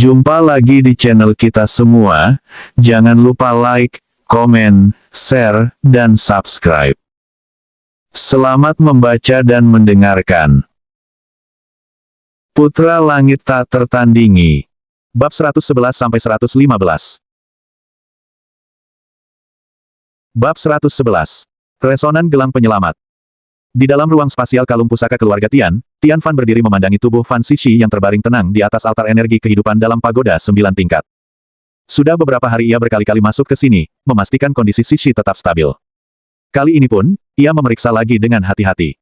Jumpa lagi di channel kita semua. Jangan lupa like, komen, share, dan subscribe. Selamat membaca dan mendengarkan. Putra Langit Tak Tertandingi. Bab 111-115. Bab 111. Resonan Gelang Penyelamat. Di dalam ruang spasial kalung pusaka keluarga Tian, Tian Fan berdiri memandangi tubuh Fan Xixi yang terbaring tenang di atas altar energi kehidupan dalam pagoda 9 tingkat. Sudah beberapa hari ia berkali-kali masuk ke sini, memastikan kondisi Xixi tetap stabil. Kali ini pun, ia memeriksa lagi dengan hati-hati.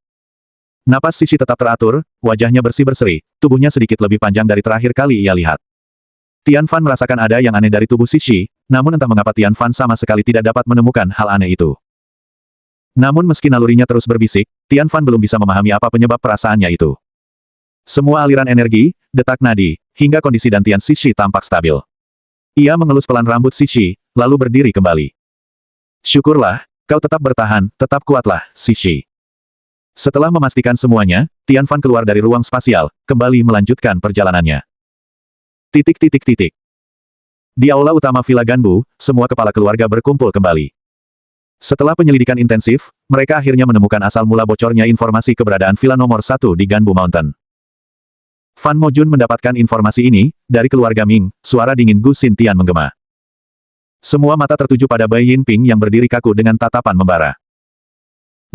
Napas Xixi tetap teratur, wajahnya bersih-berseri, tubuhnya sedikit lebih panjang dari terakhir kali ia lihat. Tian Fan merasakan ada yang aneh dari tubuh Xixi, namun entah mengapa Tian Fan sama sekali tidak dapat menemukan hal aneh itu. Namun meski nalurinya terus berbisik, Tian Fan belum bisa memahami apa penyebab perasaannya itu. Semua aliran energi, detak nadi, hingga kondisi dantian Xixi tampak stabil. Ia mengelus pelan rambut Xixi, lalu berdiri kembali. Syukurlah, kau tetap bertahan, tetap kuatlah, Xixi. Setelah memastikan semuanya, Tian Fan keluar dari ruang spasial, kembali melanjutkan perjalanannya. Di aula utama Villa Ganbu, semua kepala keluarga berkumpul kembali. Setelah penyelidikan intensif, mereka akhirnya menemukan asal mula bocornya informasi keberadaan villa nomor 1 di Ganbu Mountain. Fan Mojun mendapatkan informasi ini, dari keluarga Ming, suara dingin Gu Xintian menggema. Semua mata tertuju pada Bai Yinping yang berdiri kaku dengan tatapan membara.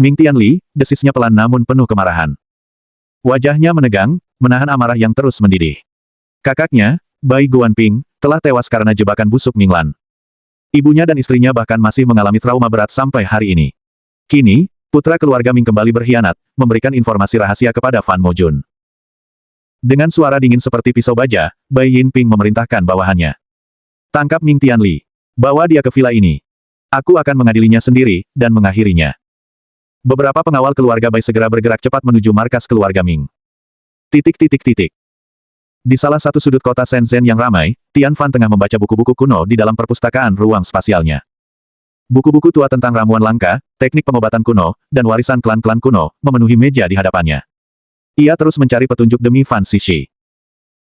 Ming Tianli, desisnya pelan namun penuh kemarahan. Wajahnya menegang, menahan amarah yang terus mendidih. Kakaknya, Bai Guanping, telah tewas karena jebakan busuk Minglan. Ibunya dan istrinya bahkan masih mengalami trauma berat sampai hari ini. Kini, putra keluarga Ming kembali berkhianat, memberikan informasi rahasia kepada Fan Mojun. Dengan suara dingin seperti pisau baja, Bai Yinping memerintahkan bawahannya. Tangkap Ming Tianli. Bawa dia ke villa ini. Aku akan mengadilinya sendiri, dan mengakhirinya. Beberapa pengawal keluarga Bai segera bergerak cepat menuju markas keluarga Ming. Di salah satu sudut kota Shenzhen yang ramai, Tian Fan tengah membaca buku-buku kuno di dalam perpustakaan ruang spasialnya. Buku-buku tua tentang ramuan langka, teknik pengobatan kuno, dan warisan klan-klan kuno, memenuhi meja di hadapannya. Ia terus mencari petunjuk demi Fan Xixi.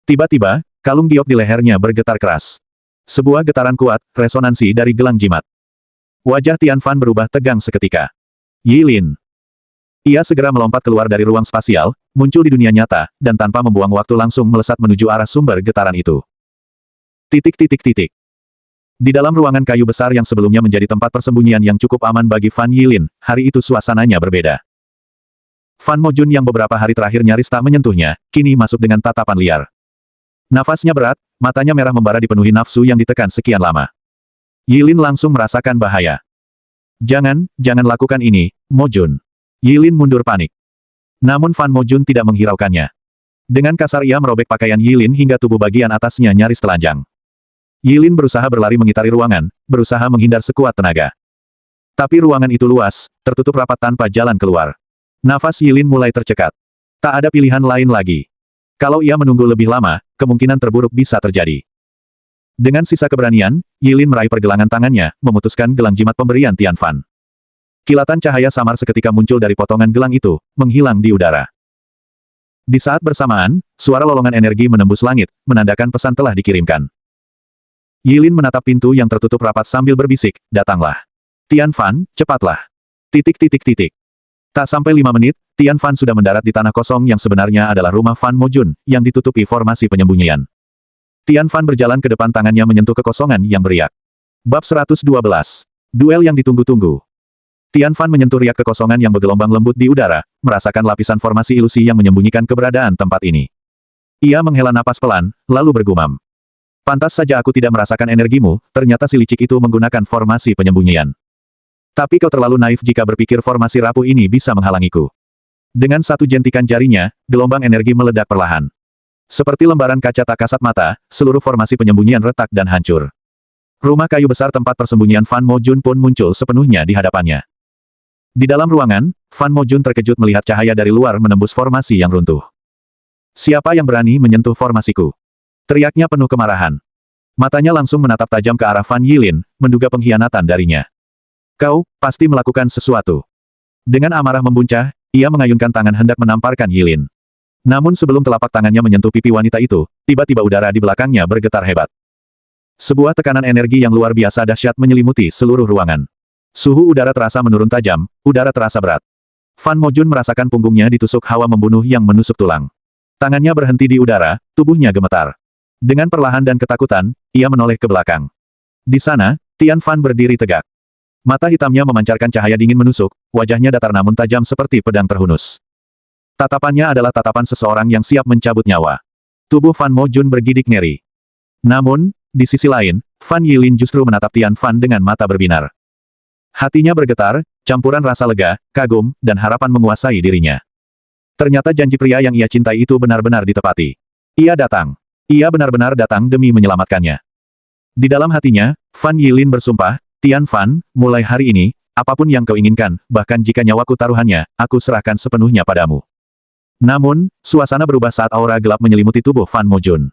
Tiba-tiba, kalung giok di lehernya bergetar keras. Sebuah getaran kuat, resonansi dari gelang jimat. Wajah Tian Fan berubah tegang seketika. Yilin. Ia segera melompat keluar dari ruang spasial, muncul di dunia nyata, dan tanpa membuang waktu langsung melesat menuju arah sumber getaran itu. Di dalam ruangan kayu besar yang sebelumnya menjadi tempat persembunyian yang cukup aman bagi Fan Yilin, hari itu suasananya berbeda. Fan Mojun yang beberapa hari terakhir nyaris tak menyentuhnya, kini masuk dengan tatapan liar. Nafasnya berat, matanya merah membara dipenuhi nafsu yang ditekan sekian lama. Yilin langsung merasakan bahaya. Jangan lakukan ini, Mojun. Yilin mundur panik. Namun Fan Mojun tidak menghiraukannya. Dengan kasar ia merobek pakaian Yilin hingga tubuh bagian atasnya nyaris telanjang. Yilin berusaha berlari mengitari ruangan, berusaha menghindar sekuat tenaga. Tapi ruangan itu luas, tertutup rapat tanpa jalan keluar. Nafas Yilin mulai tercekat. Tak ada pilihan lain lagi. Kalau ia menunggu lebih lama, kemungkinan terburuk bisa terjadi. Dengan sisa keberanian, Yilin meraih pergelangan tangannya, memutuskan gelang jimat pemberian Tian Fan. Kilatan cahaya samar seketika muncul dari potongan gelang itu, menghilang di udara. Di saat bersamaan, suara lolongan energi menembus langit, menandakan pesan telah dikirimkan. Yilin menatap pintu yang tertutup rapat sambil berbisik, datanglah. Tian Fan, cepatlah. Tak sampai 5 menit, Tian Fan sudah mendarat di tanah kosong yang sebenarnya adalah rumah Fan Mojun, yang ditutupi formasi penyembunyian. Tian Fan berjalan ke depan tangannya menyentuh kekosongan yang beriak. Bab 112. Duel yang ditunggu-tunggu. Tian Fan menyentuh riak kekosongan yang bergelombang lembut di udara, merasakan lapisan formasi ilusi yang menyembunyikan keberadaan tempat ini. Ia menghela napas pelan, lalu bergumam. Pantas saja aku tidak merasakan energimu, ternyata si licik itu menggunakan formasi penyembunyian. Tapi kau terlalu naif jika berpikir formasi rapuh ini bisa menghalangiku. Dengan satu jentikan jarinya, gelombang energi meledak perlahan. Seperti lembaran kaca tak kasat mata, seluruh formasi penyembunyian retak dan hancur. Rumah kayu besar tempat persembunyian Fan Mojun pun muncul sepenuhnya di hadapannya. Di dalam ruangan, Fan Mojun terkejut melihat cahaya dari luar menembus formasi yang runtuh. Siapa yang berani menyentuh formasiku? Teriaknya penuh kemarahan. Matanya langsung menatap tajam ke arah Fan Yilin, menduga pengkhianatan darinya. Kau, pasti melakukan sesuatu. Dengan amarah membuncah, ia mengayunkan tangan hendak menamparkan Yilin. Namun sebelum telapak tangannya menyentuh pipi wanita itu, tiba-tiba udara di belakangnya bergetar hebat. Sebuah tekanan energi yang luar biasa dahsyat menyelimuti seluruh ruangan. Suhu udara terasa menurun tajam, udara terasa berat. Fan Mojun merasakan punggungnya ditusuk hawa membunuh yang menusuk tulang. Tangannya berhenti di udara, tubuhnya gemetar. Dengan perlahan dan ketakutan, ia menoleh ke belakang. Di sana, Tian Fan berdiri tegak. Mata hitamnya memancarkan cahaya dingin menusuk, wajahnya datar namun tajam seperti pedang terhunus. Tatapannya adalah tatapan seseorang yang siap mencabut nyawa. Tubuh Fan Mojun bergidik ngeri. Namun, di sisi lain, Fan Yilin justru menatap Tian Fan dengan mata berbinar. Hatinya bergetar, campuran rasa lega, kagum, dan harapan menguasai dirinya. Ternyata janji pria yang ia cintai itu benar-benar ditepati. Ia datang. Ia benar-benar datang demi menyelamatkannya. Di dalam hatinya, Fan Yilin bersumpah, Tian Fan, mulai hari ini, apapun yang kau inginkan, bahkan jika nyawaku taruhannya, aku serahkan sepenuhnya padamu. Namun, suasana berubah saat aura gelap menyelimuti tubuh Fan Mojun.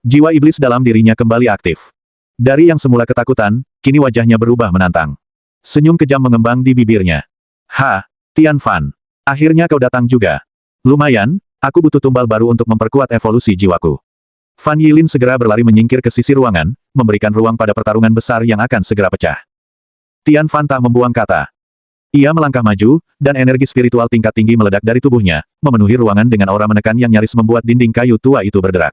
Jiwa iblis dalam dirinya kembali aktif. Dari yang semula ketakutan, kini wajahnya berubah menantang. Senyum kejam mengembang di bibirnya. Ha, Tian Fan. Akhirnya kau datang juga. Lumayan, aku butuh tumbal baru untuk memperkuat evolusi jiwaku. Fan Yilin segera berlari menyingkir ke sisi ruangan, memberikan ruang pada pertarungan besar yang akan segera pecah. Tian Fan tak membuang kata. Ia melangkah maju, dan energi spiritual tingkat tinggi meledak dari tubuhnya, memenuhi ruangan dengan aura menekan yang nyaris membuat dinding kayu tua itu berderak.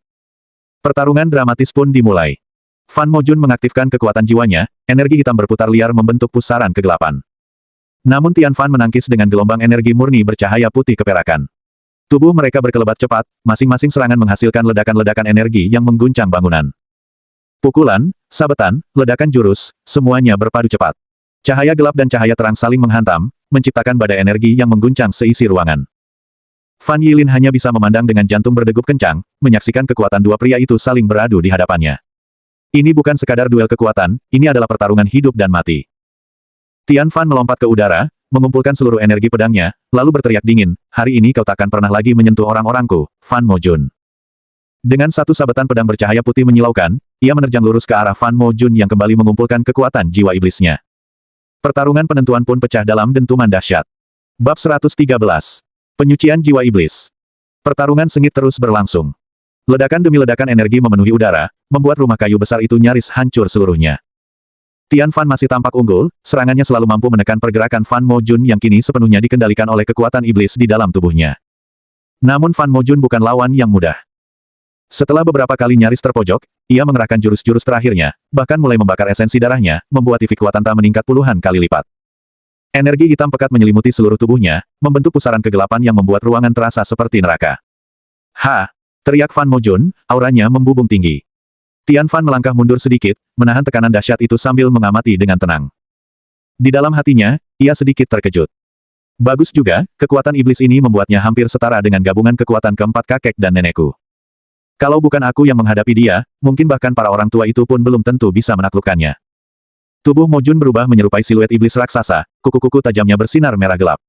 Pertarungan dramatis pun dimulai. Fan Mojun mengaktifkan kekuatan jiwanya, energi hitam berputar liar membentuk pusaran kegelapan. Namun Tian Fan menangkis dengan gelombang energi murni bercahaya putih keperakan. Tubuh mereka berkelebat cepat, masing-masing serangan menghasilkan ledakan-ledakan energi yang mengguncang bangunan. Pukulan, sabetan, ledakan jurus, semuanya berpadu cepat. Cahaya gelap dan cahaya terang saling menghantam, menciptakan badai energi yang mengguncang seisi ruangan. Fan Yilin hanya bisa memandang dengan jantung berdegup kencang, menyaksikan kekuatan dua pria itu saling beradu di hadapannya. Ini bukan sekadar duel kekuatan, ini adalah pertarungan hidup dan mati. Tian Fan melompat ke udara, mengumpulkan seluruh energi pedangnya, lalu berteriak dingin, hari ini kau takkan pernah lagi menyentuh orang-orangku, Fan Mojun. Dengan satu sabetan pedang bercahaya putih menyilaukan, ia menerjang lurus ke arah Fan Mojun yang kembali mengumpulkan kekuatan jiwa iblisnya. Pertarungan penentuan pun pecah dalam dentuman dahsyat. Bab 113. Penyucian Jiwa Iblis. Pertarungan sengit terus berlangsung. Ledakan demi ledakan energi memenuhi udara, membuat rumah kayu besar itu nyaris hancur seluruhnya. Tian Fan masih tampak unggul, serangannya selalu mampu menekan pergerakan Fan Mojun yang kini sepenuhnya dikendalikan oleh kekuatan iblis di dalam tubuhnya. Namun Fan Mojun bukan lawan yang mudah. Setelah beberapa kali nyaris terpojok, ia mengerahkan jurus-jurus terakhirnya, bahkan mulai membakar esensi darahnya, membuat Tifik Kuatanta meningkat puluhan kali lipat. Energi hitam pekat menyelimuti seluruh tubuhnya, membentuk pusaran kegelapan yang membuat ruangan terasa seperti neraka. Ha! Teriak Fan Mojun, auranya membubung tinggi. Tian Fan melangkah mundur sedikit, menahan tekanan dahsyat itu sambil mengamati dengan tenang. Di dalam hatinya, ia sedikit terkejut. Bagus juga, kekuatan iblis ini membuatnya hampir setara dengan gabungan kekuatan keempat kakek dan nenekku. Kalau bukan aku yang menghadapi dia, mungkin bahkan para orang tua itu pun belum tentu bisa menaklukkannya. Tubuh Mojun berubah menyerupai siluet iblis raksasa, kuku-kuku tajamnya bersinar merah gelap.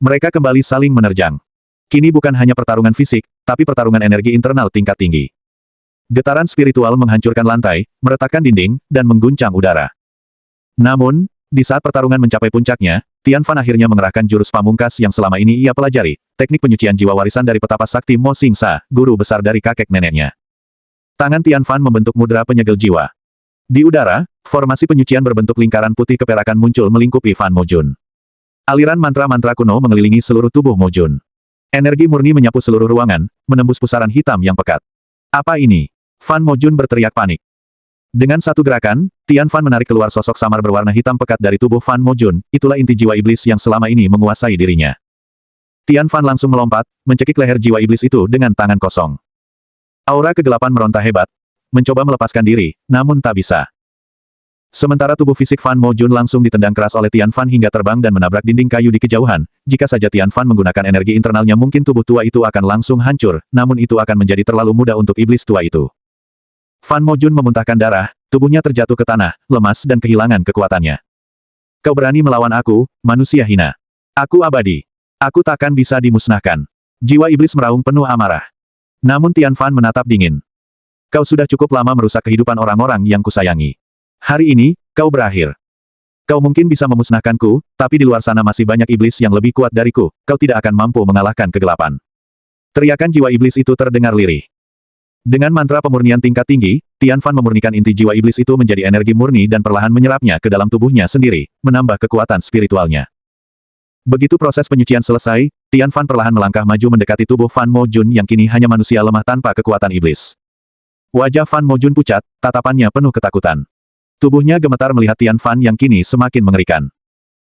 Mereka kembali saling menerjang. Kini bukan hanya pertarungan fisik, tapi pertarungan energi internal tingkat tinggi. Getaran spiritual menghancurkan lantai, meretakkan dinding, dan mengguncang udara. Namun, di saat pertarungan mencapai puncaknya, Tian Fan akhirnya mengerahkan jurus pamungkas yang selama ini ia pelajari, teknik penyucian jiwa warisan dari petapa sakti Mo Xing Sa, guru besar dari kakek neneknya. Tangan Tian Fan membentuk mudra penyegel jiwa. Di udara, formasi penyucian berbentuk lingkaran putih keperakan muncul melingkupi Fan Mojun. Aliran mantra-mantra kuno mengelilingi seluruh tubuh Mojun. Energi murni menyapu seluruh ruangan, menembus pusaran hitam yang pekat. Apa ini? Fan Mojun berteriak panik. Dengan satu gerakan, Tian Fan menarik keluar sosok samar berwarna hitam pekat dari tubuh Fan Mojun, itulah inti jiwa iblis yang selama ini menguasai dirinya. Tian Fan langsung melompat, mencekik leher jiwa iblis itu dengan tangan kosong. Aura kegelapan meronta hebat, mencoba melepaskan diri, namun tak bisa. Sementara tubuh fisik Fan Mojun langsung ditendang keras oleh Tian Fan hingga terbang dan menabrak dinding kayu di kejauhan. Jika saja Tian Fan menggunakan energi internalnya mungkin tubuh tua itu akan langsung hancur, namun itu akan menjadi terlalu mudah untuk iblis tua itu. Fan Mojun memuntahkan darah, tubuhnya terjatuh ke tanah, lemas dan kehilangan kekuatannya. Kau berani melawan aku, manusia hina. Aku abadi. Aku takkan bisa dimusnahkan. Jiwa iblis meraung penuh amarah. Namun Tian Fan menatap dingin. Kau sudah cukup lama merusak kehidupan orang-orang yang kusayangi. Hari ini, kau berakhir. Kau mungkin bisa memusnahkanku, tapi di luar sana masih banyak iblis yang lebih kuat dariku, kau tidak akan mampu mengalahkan kegelapan. Teriakan jiwa iblis itu terdengar lirih. Dengan mantra pemurnian tingkat tinggi, Tian Fan memurnikan inti jiwa iblis itu menjadi energi murni dan perlahan menyerapnya ke dalam tubuhnya sendiri, menambah kekuatan spiritualnya. Begitu proses penyucian selesai, Tian Fan perlahan melangkah maju mendekati tubuh Fan Mo Jun yang kini hanya manusia lemah tanpa kekuatan iblis. Wajah Fan Mo Jun pucat, tatapannya penuh ketakutan. Tubuhnya gemetar melihat Tian Fan yang kini semakin mengerikan.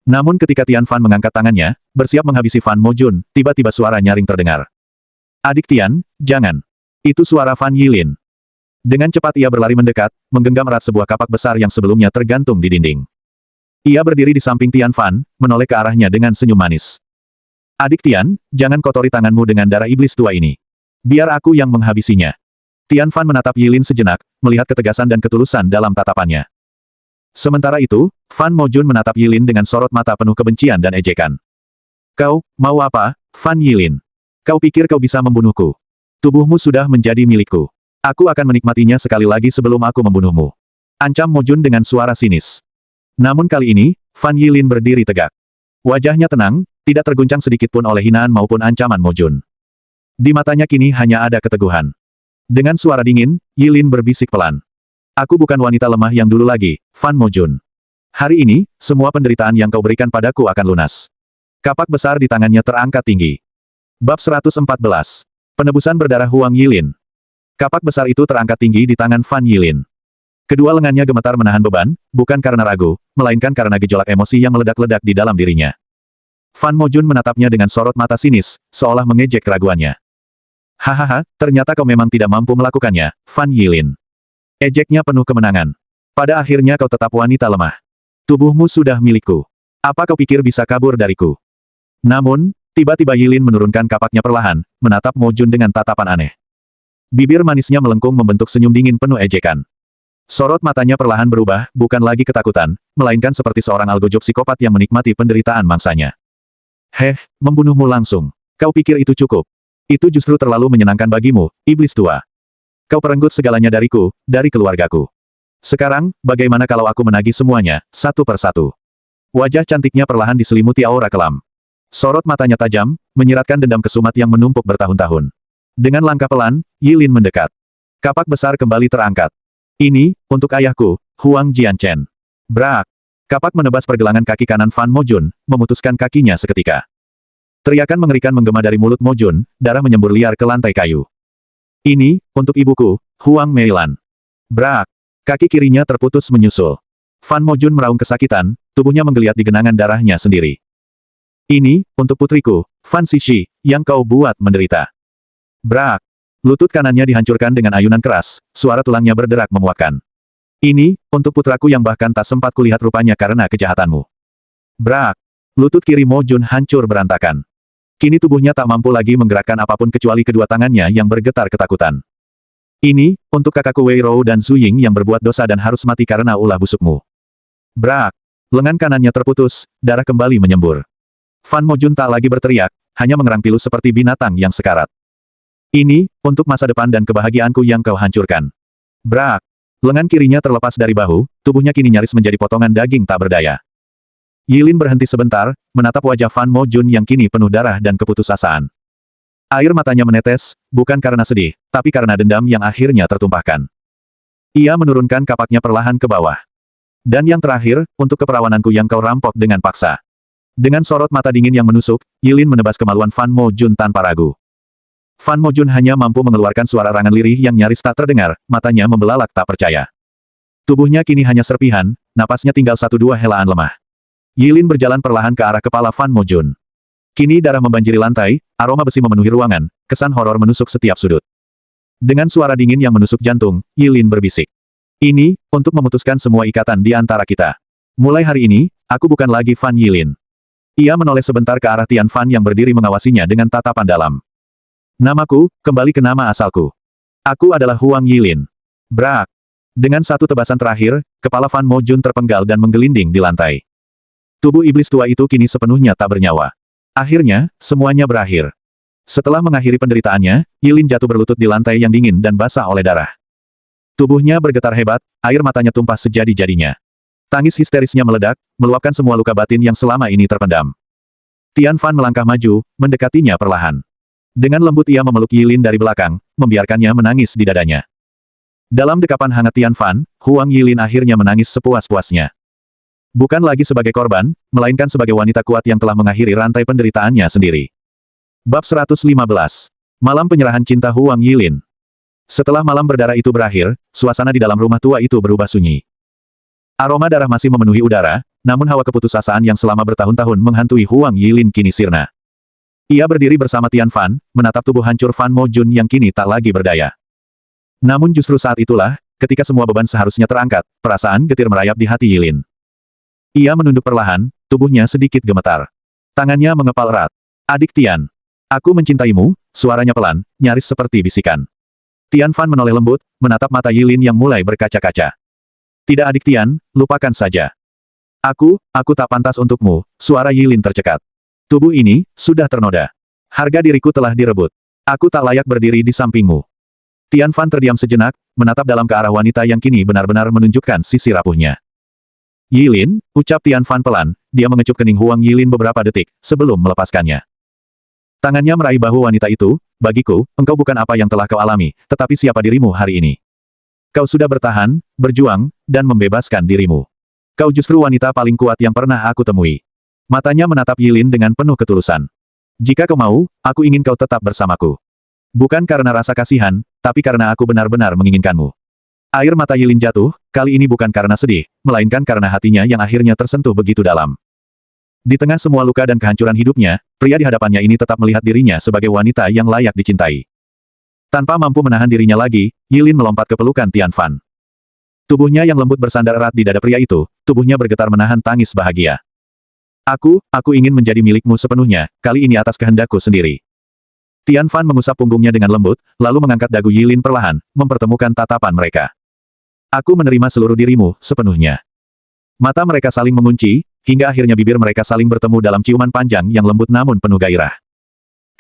Namun ketika Tian Fan mengangkat tangannya, bersiap menghabisi Fan Mo Jun, tiba-tiba suara nyaring terdengar. "Adik Tian, jangan." Itu suara Fan Yilin. Dengan cepat ia berlari mendekat, menggenggam erat sebuah kapak besar yang sebelumnya tergantung di dinding. Ia berdiri di samping Tian Fan, menoleh ke arahnya dengan senyum manis. "Adik Tian, jangan kotori tanganmu dengan darah iblis tua ini. Biar aku yang menghabisinya." Tian Fan menatap Yilin sejenak, melihat ketegasan dan ketulusan dalam tatapannya. Sementara itu, Fan Mo Jun menatap Yilin dengan sorot mata penuh kebencian dan ejekan. "Kau, mau apa, Fan Yilin? Kau pikir kau bisa membunuhku? Tubuhmu sudah menjadi milikku. Aku akan menikmatinya sekali lagi sebelum aku membunuhmu." Ancam Mo Jun dengan suara sinis. Namun kali ini, Fan Yilin berdiri tegak. Wajahnya tenang, tidak terguncang sedikitpun oleh hinaan maupun ancaman Mo Jun. Di matanya kini hanya ada keteguhan. Dengan suara dingin, Yilin berbisik pelan. "Aku bukan wanita lemah yang dulu lagi, Fan Mo Jun. Hari ini, semua penderitaan yang kau berikan padaku akan lunas." Kapak besar di tangannya terangkat tinggi. Bab 114. Penebusan berdarah Huang Yilin. Kapak besar itu terangkat tinggi di tangan Fan Yilin. Kedua lengannya gemetar menahan beban, bukan karena ragu, melainkan karena gejolak emosi yang meledak-ledak di dalam dirinya. Fan Mo Jun menatapnya dengan sorot mata sinis, seolah mengejek keraguannya. "Hahaha, ternyata kau memang tidak mampu melakukannya, Fan Yilin." Ejeknya penuh kemenangan. "Pada akhirnya kau tetap wanita lemah. Tubuhmu sudah milikku. Apa kau pikir bisa kabur dariku?" Namun, tiba-tiba Yilin menurunkan kapaknya perlahan, menatap Mo Jun dengan tatapan aneh. Bibir manisnya melengkung membentuk senyum dingin penuh ejekan. Sorot matanya perlahan berubah, bukan lagi ketakutan, melainkan seperti seorang algojo psikopat yang menikmati penderitaan mangsanya. "Heh, membunuhmu langsung. Kau pikir itu cukup? Itu justru terlalu menyenangkan bagimu, iblis tua. Kau perenggut segalanya dariku, dari keluargaku. Sekarang, bagaimana kalau aku menagih semuanya, satu persatu?" Wajah cantiknya perlahan diselimuti aura kelam. Sorot matanya tajam, menyiratkan dendam kesumat yang menumpuk bertahun-tahun. Dengan langkah pelan, Yilin mendekat. Kapak besar kembali terangkat. "Ini, untuk ayahku, Huang Jianchen." Brak! Kapak menebas pergelangan kaki kanan Fan Mo Jun, memutuskan kakinya seketika. Teriakan mengerikan menggema dari mulut Mo Jun, darah menyembur liar ke lantai kayu. "Ini, untuk ibuku, Huang Meilan." Brak! Kaki kirinya terputus menyusul. Fan Mo Jun meraung kesakitan, tubuhnya menggeliat di genangan darahnya sendiri. "Ini, untuk putriku, Fan Xixi, yang kau buat menderita." Brak! Lutut kanannya dihancurkan dengan ayunan keras, suara tulangnya berderak memuakkan. "Ini, untuk putraku yang bahkan tak sempat kulihat rupanya karena kejahatanmu." Brak! Lutut kiri Mo Jun hancur berantakan. Kini tubuhnya tak mampu lagi menggerakkan apapun kecuali kedua tangannya yang bergetar ketakutan. "Ini, untuk kakakku Wei Rou dan Zhu Ying yang berbuat dosa dan harus mati karena ulah busukmu." Brak! Lengan kanannya terputus, darah kembali menyembur. Fan Mo Jun tak lagi berteriak, hanya mengerang pilu seperti binatang yang sekarat. "Ini, untuk masa depan dan kebahagiaanku yang kau hancurkan." Brak! Lengan kirinya terlepas dari bahu, tubuhnya kini nyaris menjadi potongan daging tak berdaya. Yilin berhenti sebentar, menatap wajah Fan Mo Jun yang kini penuh darah dan keputusasaan. Air matanya menetes, bukan karena sedih, tapi karena dendam yang akhirnya tertumpahkan. Ia menurunkan kapaknya perlahan ke bawah. "Dan yang terakhir, untuk keperawananku yang kau rampok dengan paksa." Dengan sorot mata dingin yang menusuk, Yilin menebas kemaluan Fan Mo Jun tanpa ragu. Fan Mo Jun hanya mampu mengeluarkan suara rangan lirih yang nyaris tak terdengar, matanya membelalak tak percaya. Tubuhnya kini hanya serpihan, napasnya tinggal satu dua helaan lemah. Yilin berjalan perlahan ke arah kepala Fan Mo Jun. Kini darah membanjiri lantai, aroma besi memenuhi ruangan, kesan horor menusuk setiap sudut. Dengan suara dingin yang menusuk jantung, Yilin berbisik. "Ini, untuk memutuskan semua ikatan di antara kita. Mulai hari ini, aku bukan lagi Fan Yilin." Ia menoleh sebentar ke arah Tian Fan yang berdiri mengawasinya dengan tatapan dalam. "Namaku, kembali ke nama asalku. Aku adalah Huang Yilin." Brak! Dengan satu tebasan terakhir, kepala Fan Mo Jun terpenggal dan menggelinding di lantai. Tubuh iblis tua itu kini sepenuhnya tak bernyawa. Akhirnya, semuanya berakhir. Setelah mengakhiri penderitaannya, Yilin jatuh berlutut di lantai yang dingin dan basah oleh darah. Tubuhnya bergetar hebat, air matanya tumpah sejadi-jadinya. Tangis histerisnya meledak, meluapkan semua luka batin yang selama ini terpendam. Tian Fan melangkah maju, mendekatinya perlahan. Dengan lembut ia memeluk Yilin dari belakang, membiarkannya menangis di dadanya. Dalam dekapan hangat Tian Fan, Huang Yilin akhirnya menangis sepuas-puasnya. Bukan lagi sebagai korban, melainkan sebagai wanita kuat yang telah mengakhiri rantai penderitaannya sendiri. Bab 115. Malam penyerahan cinta Huang Yilin. Setelah malam berdarah itu berakhir, suasana di dalam rumah tua itu berubah sunyi. Aroma darah masih memenuhi udara, namun hawa keputusasaan yang selama bertahun-tahun menghantui Huang Yilin kini sirna. Ia berdiri bersama Tian Fan, menatap tubuh hancur Fan Mojun yang kini tak lagi berdaya. Namun justru saat itulah, ketika semua beban seharusnya terangkat, perasaan getir merayap di hati Yilin. Ia menunduk perlahan, tubuhnya sedikit gemetar. Tangannya mengepal erat. Adik Tian. Aku mencintaimu, suaranya pelan, nyaris seperti bisikan. Tian Fan menoleh lembut, menatap mata Yilin yang mulai berkaca-kaca. Tidak adik Tian, lupakan saja. Aku tak pantas untukmu, suara Yilin tercekat. Tubuh ini, sudah ternoda. Harga diriku telah direbut. Aku tak layak berdiri di sampingmu. Tian Fan terdiam sejenak, menatap dalam ke arah wanita yang kini benar-benar menunjukkan sisi rapuhnya. Yilin, ucap Tian Fan pelan, dia mengecup kening Huang Yilin beberapa detik, sebelum melepaskannya. Tangannya meraih bahu wanita itu, bagiku, engkau bukan apa yang telah kau alami, tetapi siapa dirimu hari ini. Kau sudah bertahan, berjuang, dan membebaskan dirimu. Kau justru wanita paling kuat yang pernah aku temui. Matanya menatap Yilin dengan penuh ketulusan. Jika kau mau, aku ingin kau tetap bersamaku. Bukan karena rasa kasihan, tapi karena aku benar-benar menginginkanmu. Air mata Yilin jatuh, kali ini bukan karena sedih, melainkan karena hatinya yang akhirnya tersentuh begitu dalam. Di tengah semua luka dan kehancuran hidupnya, pria di hadapannya ini tetap melihat dirinya sebagai wanita yang layak dicintai. Tanpa mampu menahan dirinya lagi, Yilin melompat ke pelukan Tian Fan. Tubuhnya yang lembut bersandar erat di dada pria itu, tubuhnya bergetar menahan tangis bahagia. Aku ingin menjadi milikmu sepenuhnya, kali ini atas kehendakku sendiri. Tian Fan mengusap punggungnya dengan lembut, lalu mengangkat dagu Yilin perlahan, mempertemukan tatapan mereka. Aku menerima seluruh dirimu, sepenuhnya. Mata mereka saling mengunci, hingga akhirnya bibir mereka saling bertemu dalam ciuman panjang yang lembut namun penuh gairah.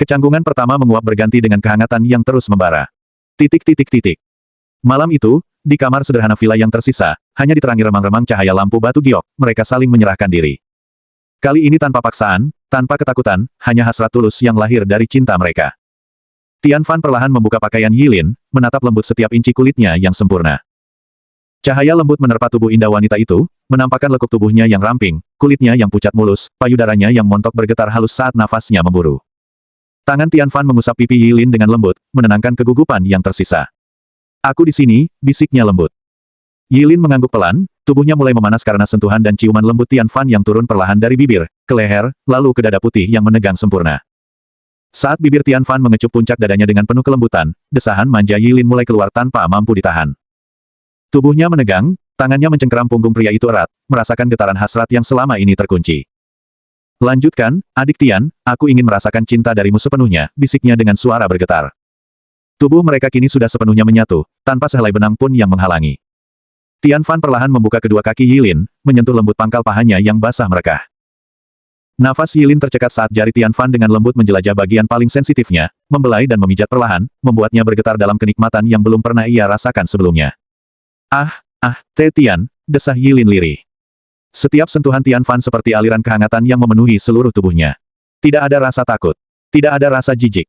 Kecanggungan pertama menguap berganti dengan kehangatan yang terus membara. Malam itu, di kamar sederhana villa yang tersisa, hanya diterangi remang-remang cahaya lampu batu giok, mereka saling menyerahkan diri. Kali ini tanpa paksaan, tanpa ketakutan, hanya hasrat tulus yang lahir dari cinta mereka. Tian Fan perlahan membuka pakaian Yilin, menatap lembut setiap inci kulitnya yang sempurna. Cahaya lembut menerpa tubuh indah wanita itu, menampakkan lekuk tubuhnya yang ramping, kulitnya yang pucat mulus, payudaranya yang montok bergetar halus saat nafasnya memburu. Tangan Tian Fan mengusap pipi Yilin dengan lembut, menenangkan kegugupan yang tersisa. Aku di sini, bisiknya lembut. Yilin mengangguk pelan, tubuhnya mulai memanas karena sentuhan dan ciuman lembut Tian Fan yang turun perlahan dari bibir, ke leher, lalu ke dada putih yang menegang sempurna. Saat bibir Tian Fan mengecup puncak dadanya dengan penuh kelembutan, desahan manja Yilin mulai keluar tanpa mampu ditahan. Tubuhnya menegang, tangannya mencengkeram punggung pria itu erat, merasakan getaran hasrat yang selama ini terkunci. Lanjutkan, adik Tian, aku ingin merasakan cinta darimu sepenuhnya, bisiknya dengan suara bergetar. Tubuh mereka kini sudah sepenuhnya menyatu, tanpa sehelai benang pun yang menghalangi. Tian Fan perlahan membuka kedua kaki Yilin, menyentuh lembut pangkal pahanya yang basah merekah. Nafas Yilin tercekat saat jari Tian Fan dengan lembut menjelajah bagian paling sensitifnya, membelai dan memijat perlahan, membuatnya bergetar dalam kenikmatan yang belum pernah ia rasakan sebelumnya. Tian, desah Yilin lirih. Setiap sentuhan Tian Fan seperti aliran kehangatan yang memenuhi seluruh tubuhnya. Tidak ada rasa takut. Tidak ada rasa jijik.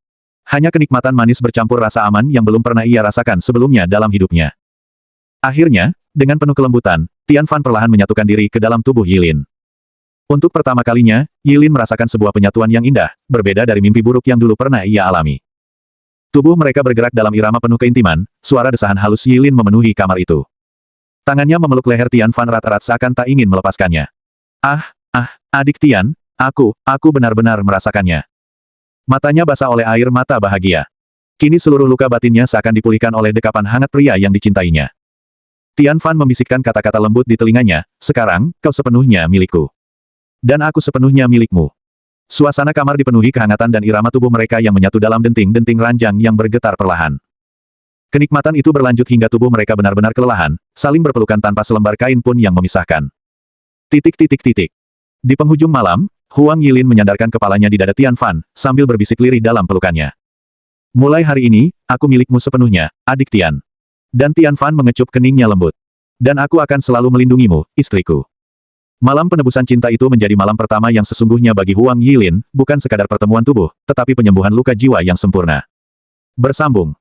Hanya kenikmatan manis bercampur rasa aman yang belum pernah ia rasakan sebelumnya dalam hidupnya. Akhirnya, dengan penuh kelembutan, Tian Fan perlahan menyatukan diri ke dalam tubuh Yilin. Untuk pertama kalinya, Yilin merasakan sebuah penyatuan yang indah, berbeda dari mimpi buruk yang dulu pernah ia alami. Tubuh mereka bergerak dalam irama penuh keintiman, suara desahan halus Yilin memenuhi kamar itu. Tangannya memeluk leher Tian Fan erat-erat seakan tak ingin melepaskannya. Adik Tian, aku benar-benar merasakannya. Matanya basah oleh air mata bahagia. Kini seluruh luka batinnya seakan dipulihkan oleh dekapan hangat pria yang dicintainya. Tian Fan membisikkan kata-kata lembut di telinganya, sekarang, kau sepenuhnya milikku. Dan aku sepenuhnya milikmu. Suasana kamar dipenuhi kehangatan dan irama tubuh mereka yang menyatu dalam denting-denting ranjang yang bergetar perlahan. Kenikmatan itu berlanjut hingga tubuh mereka benar-benar kelelahan, saling berpelukan tanpa selembar kain pun yang memisahkan. Di penghujung malam, Huang Yilin menyandarkan kepalanya di dada Tian Fan, sambil berbisik lirih dalam pelukannya. Mulai hari ini, aku milikmu sepenuhnya, adik Tian. Dan Tian Fan mengecup keningnya lembut. Dan aku akan selalu melindungimu, istriku. Malam penebusan cinta itu menjadi malam pertama yang sesungguhnya bagi Huang Yilin, bukan sekadar pertemuan tubuh, tetapi penyembuhan luka jiwa yang sempurna. Bersambung.